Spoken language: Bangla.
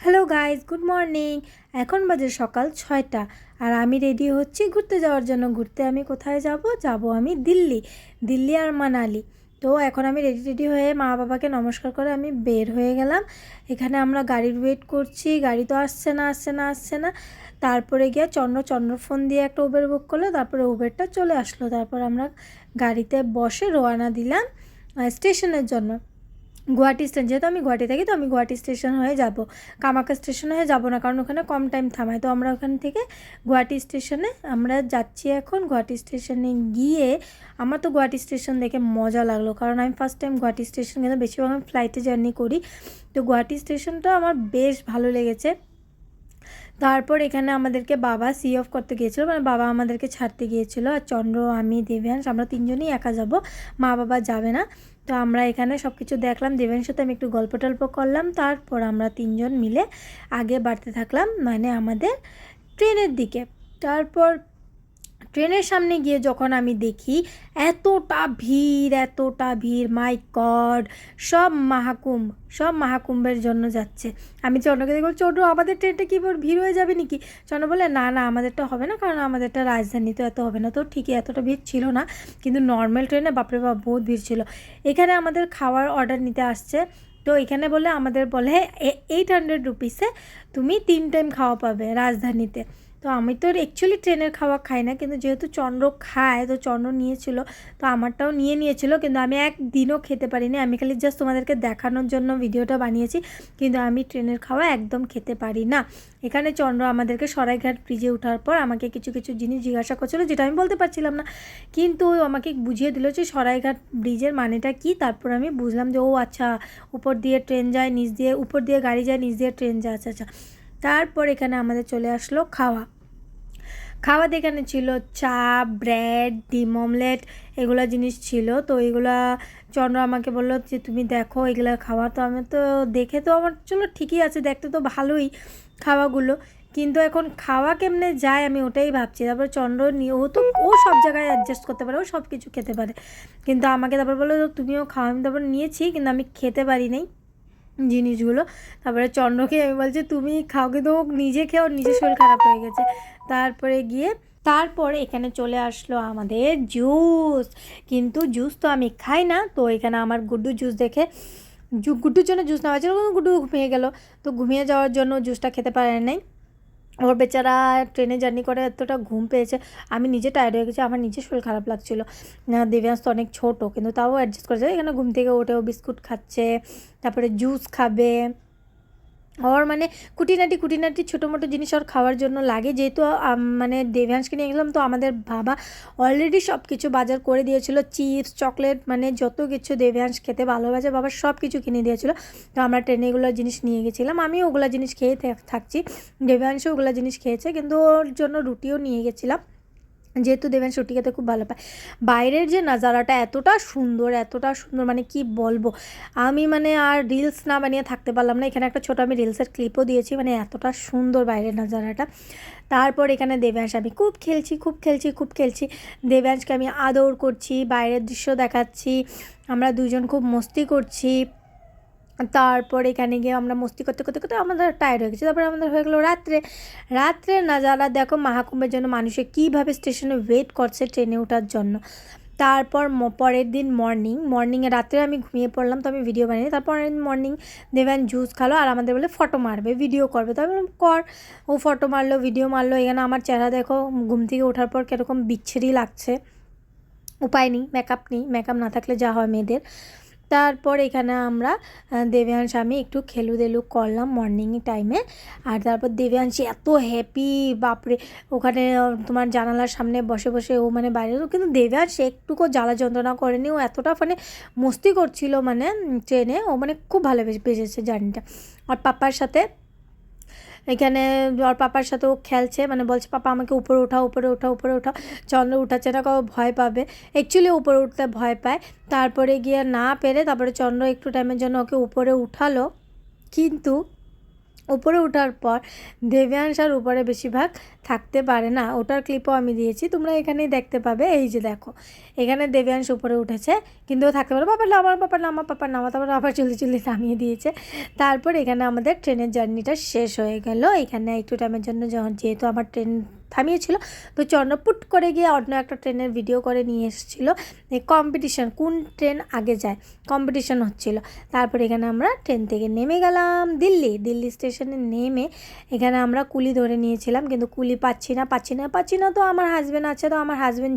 Hello guys, good morning. এখন বাজে সকাল 6টা আর আমি রেডি হচ্ছি ঘুরতে যাওয়ার জন্য। ঘুরতে আমি কোথায় যাব আমি দিল্লি আর মানালি। তো এখন আমি রেডি হয়ে মা বাবাকে নমস্কার করে আমি বের হয়ে গেলাম। এখানে আমরা গাড়ির ওয়েট করছি, গাড়ি তো আসছে না। তারপরে গিয়ে চন্দ্র ফোন দিয়ে একটা উবের বুক করলো, তারপরে উবেরটা চলে আসলো। তারপর আমরা গাড়িতে বসে রওনা দিলাম স্টেশনের জন্য। গুয়াহাটি স্টেশন, যেহেতু আমি গুয়াহাটি থাকি তো আমি গুয়াহাটি স্টেশন হয়ে যাব, কামাখ্যা স্টেশন হয়ে যাব না, কারণ ওখানে কম টাইম থামায়। তো আমরা ওখান থেকে গুয়াহাটি স্টেশনে আমরা যাচ্ছি। এখন গুয়াহাটি স্টেশনে গিয়ে আমার তো গুয়াহাটি স্টেশন দেখে মজা লাগলো, কারণ আমি ফার্স্ট টাইম গুয়াহাটি স্টেশন গেলে, বেশিরভাগ আমি ফ্লাইটে জার্নি করি। তো গুয়াহাটি স্টেশনটা আমার বেশ ভালো লেগেছে। তারপর এখানে আমাদেরকে বাবা সি অফ করতে গিয়েছিলো, মানে বাবা আমাদেরকে ছাড়তে গিয়েছিলো। আর চন্দ্র, আমি, দেবাংশ আমরা তিনজনই একা যাব, মা বাবা যাবে না। তো আমরা এখানে সব কিছু দেখলাম, দেবাংশের সাথে আমি একটু গল্প টল্প করলাম। তারপর আমরা তিনজন মিলে আগে বাড়তে থাকলাম, মানে আমাদের ট্রেনের দিকে। তারপর ট্রেনের সামনে গিয়ে যখন আমি দেখি এতটা ভিড়, মাই গড! সব মহাকুম্ভের জন্য যাচ্ছে। আমি চন্দ্রকে দেখবো, চন্দ্র আমাদের ট্রেনটা কি ভিড় হয়ে যাবে নাকি? চন্দ্র বলে না আমাদেরটা হবে না, কারণ আমাদেরটা রাজধানী, তো এত হবে না। তো ঠিকই, এতটা ভিড় ছিল না, কিন্তু নর্মাল ট্রেনে বাপরে বাপ বহুত ভিড় ছিল। এখানে আমাদের খাওয়ার অর্ডার নিতে আসছে। তো এখানে বলে আমাদের বলে 800 রুপিসে তুমি 3 টাইম খাওয়া পাবে রাজধানীতে। তো আমি তো অ্যাকচুয়ালি ট্রেনের খাওয়া খাই না, কিন্তু যেহেতু চন্দ্র খায় তো চন্দ্র নিয়েছিল, তো আমারটাও নিয়েছিল। কিন্তু আমি একদিনও খেতে পারিনি, আমি খালি জাস্ট তোমাদেরকে দেখানোর জন্য ভিডিওটা বানিয়েছি, কিন্তু আমি ট্রেনের খাওয়া একদম খেতে পারি না। এখানে চন্দ্র আমাদেরকে সরাইঘাট ব্রিজে ওঠার পর আমাকে কিছু জিনিস জিজ্ঞাসা করছিলো, যেটা আমি বলতে পারছিলাম না, কিন্তু আমাকে বুঝিয়ে দিল যে সরাইঘাট ব্রিজের মানেটা কি। তারপর আমি বুঝলাম যে ও আচ্ছা, উপর দিয়ে ট্রেন যায়, নিচ দিয়ে, উপর দিয়ে গাড়ি যায়, নিচ দিয়ে ট্রেন যায়, আচ্ছা। তারপর এখানে আমাদের চলে আসলো খাওয়া এখানে ছিল চা, ব্রেড, ডিম অমলেট, এগুলো জিনিস ছিল। তো এগুলা চন্দ্র আমাকে বললো যে তুমি দেখো এগুলা খাওয়া। তো আমি তো দেখে তো আমার চলো ঠিকই আছে, দেখতে তো ভালোই খাওয়াগুলো, কিন্তু এখন খাওয়া কেমনে যায় আমি ওটাই ভাবছি। তারপর চন্দ্র নিয়ে, ও সব জায়গায় অ্যাডজাস্ট করতে পারে, ও সব কিছু খেতে পারে, কিন্তু আমাকে তারপর বললো তুমিও খাও। আমি তারপর নিয়েছি, কিন্তু আমি খেতে পারি নাই জিনিসগুলো। তারপরে চন্দ্রকে আমি বলছি তুমি খাও, কিন্তু ও নিজে খেয়ে ওর নিজের শরীর খারাপ হয়ে গেছে। তারপরে এখানে চলে আসলো আমাদের জুস, কিন্তু জুস তো আমি খাই না। তো এখানে আমার গুড্ডু জুস দেখে, গুড্ডুর জন্য জুস নেওয়া হয়েছিল, গুড্ডু ঘুমিয়ে গেল। তো ঘুমিয়ে যাওয়ার জন্য জুসটা খেতে পারে নাই। ওর বেচারা ট্রেনে জার্নি করে এতটা ঘুম পেয়েছে, আমি নিজে টায়ার্ড হয়ে গেছি, আমার নিজের শরীর খারাপ লাগছিলো। দেবাংশ তো অনেক ছোটো, কিন্তু তাও অ্যাডজাস্ট করেছে। এখানে ঘুম থেকে উঠেও বিস্কুট খাচ্ছে, তারপরে জুস খাবে। ওর মানে খুঁটিনাটি ছোটো মোটো জিনিস ওর খাওয়ার জন্য লাগে। যেহেতু মানে দেবাংশকে নিয়ে গেলাম, তো আমাদের বাবা অলরেডি সব কিছু বাজার করে দিয়েছিল, চিপস, চকলেট, মানে যত কিছু দেবাংশ খেতে ভালোবাসে বাবা সব কিছু কিনে দিয়েছিলো। তো আমরা ট্রেনে এগুলো জিনিস নিয়ে গেছিলাম, আমিও ওগুলো জিনিস খেয়ে থাকছি, দেবাংশও ওগুলো জিনিস খেয়েছে, কিন্তু ওর জন্য রুটিও নিয়ে গেছিলাম, যেহেতু দেবাংশ রুটি খেতে খুব ভালো পায়। বাইরের যে নাজারাটা এতটা সুন্দর, মানে কি বলবো, আমি মানে আর রিলস না বানিয়ে থাকতে পারলাম না। এখানে একটা ছোটো আমি রিলসের ক্লিপও দিয়েছি, মানে এতটা সুন্দর বাইরের নাজারাটা। তারপর এখানে দেবাংশ, আমি খুব খেলছি। দেবাংশকে আমি আদর করছি, বাইরের দৃশ্য দেখাচ্ছি, আমরা দুজন খুব মস্তি করছি। তারপর এখানে গিয়ে আমরা মস্তি করতে আমাদের টায়ার্ড হয়ে গেছে। তারপরে আমাদের হয়ে গেলো রাত্রে নাজারা দেখো, মহাকুম্ভের জন্য মানুষে কীভাবে স্টেশনে ওয়েট করছে ট্রেনে ওঠার জন্য। তারপর পরের দিন মর্নিংয়ে, রাত্রে আমি ঘুমিয়ে পড়লাম, তো আমি ভিডিও বানিয়ে, তারপর মর্নিং দেবাংশ জুস খালো আর আমাদের বলে ফটো মারবে, ভিডিও করবে। তো আমি বললাম কর। ও ফটো মারলো, ভিডিও মারলো। এখানে আমার চেহারা দেখো ঘুম থেকে ওঠার পর কীরকম বিচ্ছিরি লাগছে, উপায় নেই, মেকআপ না থাকলে যা হয় মেয়েদের। তারপর এখানে আমরা দেবাংশ আমি একটু খেলুদেলু করলাম মর্নিং টাইমে। আর তারপর দেবাংশ এত হ্যাপি, বাপরে! ওখানে তোমার জানালার সামনে বসে ও মানে বাইরে, কিন্তু দেবাংশ একটুকু জ্বালা যন্ত্রণা করেনি, ও এতটা মানে মস্তি করছিল মানে ট্রেনে, ও মানে খুব ভালো বেজেছে জার্নিটা। আর পাপার সাথে এখানে ওর পাপার সাথে ও খেলছে, মানে বলছে পাপা আমাকে উপরে ওঠাও। চন্দ্র উঠাচ্ছে না, কাউ ভয় পাবে, অ্যাকচুয়ালি উপরে উঠতে ভয় পায়। তারপরে গিয়ে না পেরে তারপরে চন্দ্র একটু টাইমের জন্য ওকে উপরে উঠালো, কিন্তু উপরে ওঠার পর দেব্যাংশ আর উপরে বেশিরভাগ থাকতে পারে না, ওটার ক্লিপও আমি দিয়েছি, তোমরা এখানেই দেখতে পাবে। এই যে দেখো এখানে দেব্যাংশ উপরে উঠেছে কিন্তু ও থাকতে পারে, বাবা আমার পাপা নামা, তারপর আবার জলদি নামিয়ে দিয়েছে। তারপর এখানে আমাদের ট্রেনের জার্নিটা শেষ হয়ে গেল। এখানে একটু টাইমের জন্য যেহেতু আমার ট্রেন থামিয়েছিল, তো চন্দ্রপুট করে গিয়ে অন্য একটা ট্রেনের ভিডিও করে নিয়ে এসেছিলো, এই কম্পিটিশান কোন ট্রেন আগে যায় কম্পিটিশান হচ্ছিল। তারপর এখানে আমরা ট্রেন থেকে নেমে গেলাম দিল্লি স্টেশনে। নেমে এখানে আমরা কুলি ধরে নিয়েছিলাম, কিন্তু কুলি পাচ্ছি না, তো আমার হাজব্যান্ড আছে, তো আমার হাজব্যান্ড